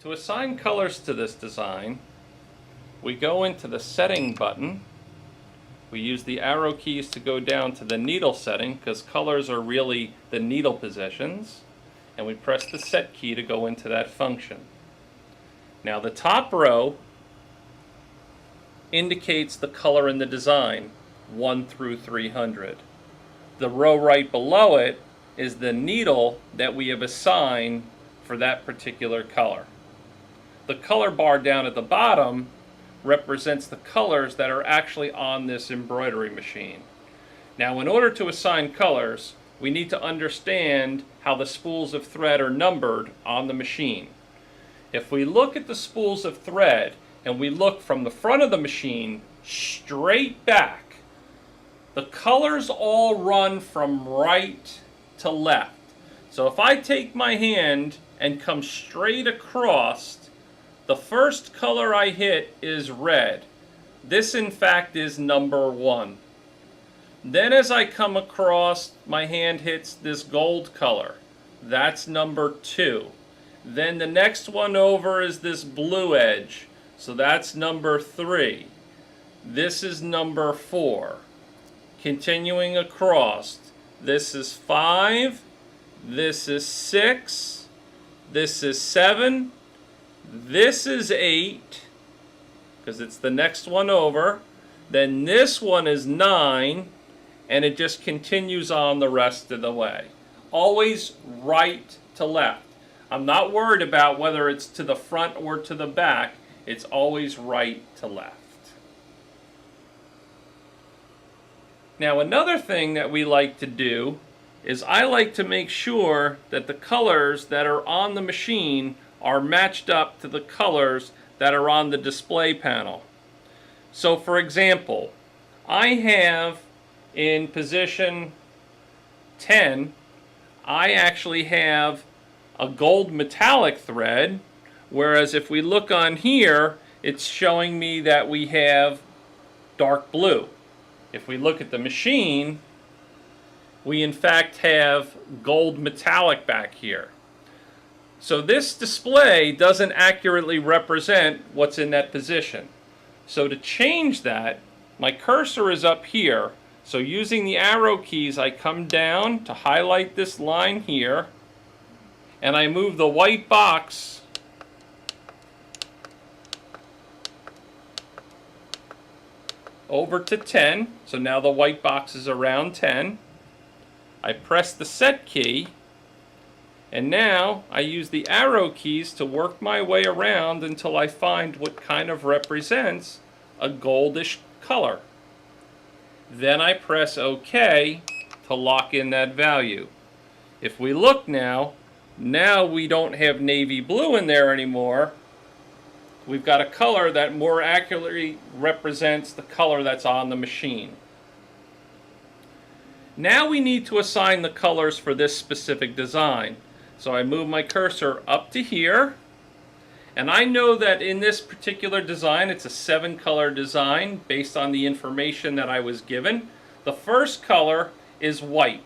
To assign colors to this design, we go into the setting button. We use the arrow keys to go down to the needle setting because colors are really the needle positions. And we press the set key to go into that function. Now the top row indicates the color in the design, 1 through 300. The row right below it is the needle that we have assigned for that particular color. The color bar down at the bottom represents the colors that are actually on this embroidery machine. Now, in order to assign colors, we need to understand how the spools of thread are numbered on the machine. If we look at the spools of thread and we look from the front of the machine straight back, the colors all run from right to left. So if I take my hand and come straight across, the first color I hit is red. This in fact is number 1. Then as I come across, my hand hits this gold color. That's number 2. Then the next one over is this blue edge. So that's number 3. This is number 4. Continuing across, this is 5. This is 6. This is 7. This is 8, because it's the next one over. Then this one is 9, and it just continues on the rest of the way. Always right to left. I'm not worried about whether it's to the front or to the back. It's always right to left. Now another thing that we like to do is I like to make sure that the colors that are on the machine are matched up to the colors that are on the display panel. So for example, I have in position 10, I actually have a gold metallic thread, whereas if we look on here, it's showing me that we have dark blue. If we look at the machine, we in fact have gold metallic back here. So this display doesn't accurately represent what's in that position. So to change that, my cursor is up here. So using the arrow keys, I come down to highlight this line here, and I move the white box over to 10. So now the white box is around 10. I press the set key, and now I use the arrow keys to work my way around until I find what kind of represents a goldish color. Then I press OK to lock in that value. If we look now we don't have navy blue in there anymore. We've got a color that more accurately represents the color that's on the machine. Now we need to assign the colors for this specific design. So I move my cursor up to here, and I know that in this particular design, it's a 7-color design based on the information that I was given. The first color is white.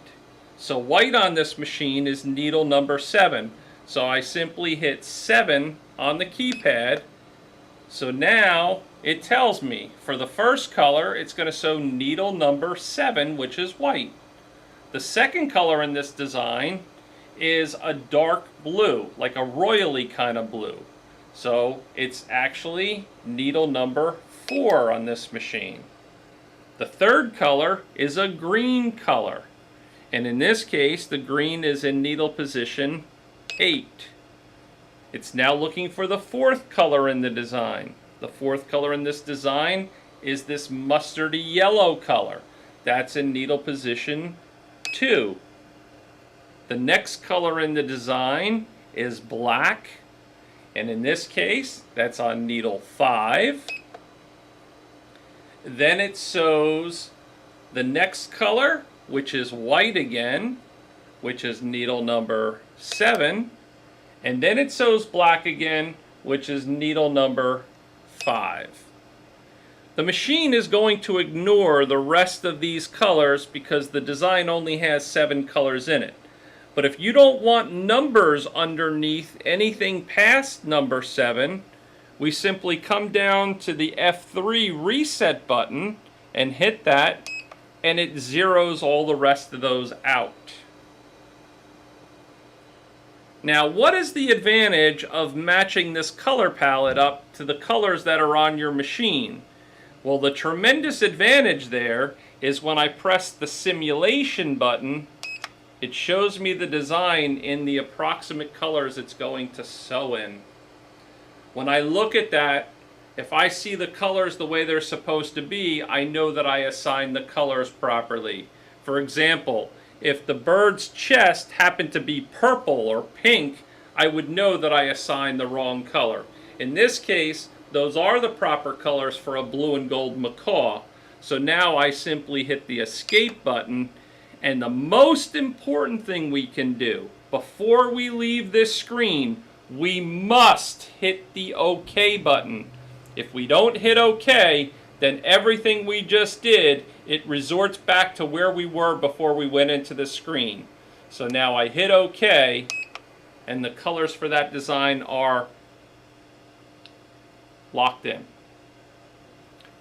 So white on this machine is needle number 7. So I simply hit 7 on the keypad. So now it tells me for the first color, it's going to show needle number 7, which is white. The second color in this design is a dark blue, like a royally kind of blue. So it's actually needle number 4 on this machine. The third color is a green color, and in this case the green is in needle position 8. It's now looking for the fourth color in the design. The fourth color in this design is this mustardy yellow color. That's in needle position 2. The next color in the design is black, and in this case, that's on needle 5. Then it shows the next color, which is white again, which is needle number 7. And then it shows black again, which is needle number 5. The machine is going to ignore the rest of these colors because the design only has 7 colors in it. But if you don't want numbers underneath anything past number 7, we simply come down to the F3 reset button and hit that, and it zeroes all the rest of those out. Now, what is the advantage of matching this color palette up to the colors that are on your machine? Well, the tremendous advantage there is when I press the simulation button, it shows me the design in the approximate colors it's going to sew in. When I look at that, if I see the colors the way they're supposed to be, I know that I assigned the colors properly. For example, if the bird's chest happened to be purple or pink, I would know that I assigned the wrong color. In this case, those are the proper colors for a blue and gold macaw. So now I simply hit the escape button, and the most important thing we can do before we leave this screen, we must hit the OK button. If we don't hit OK, then everything we just did, it resorts back to where we were before we went into the screen. So now I hit OK, and the colors for that design are locked in.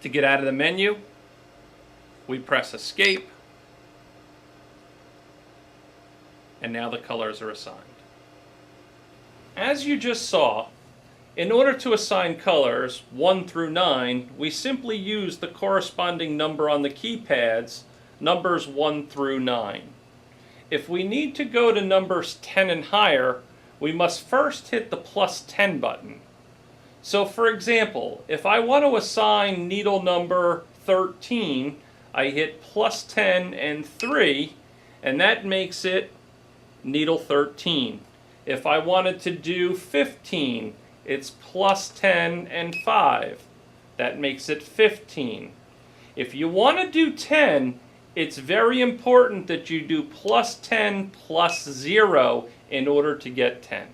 To get out of the menu, we press Escape, and now the colors are assigned. As you just saw, in order to assign colors 1 through 9, we simply use the corresponding number on the keypads, numbers 1 through 9. If we need to go to numbers 10 and higher, we must first hit the +10 button. So for example, if I want to assign needle number 13, I hit +10 and 3, and that makes it needle 13. If I wanted to do 15, it's +10 and 5. That makes it 15. If you want to do 10, it's very important that you do +10 +0 in order to get 10.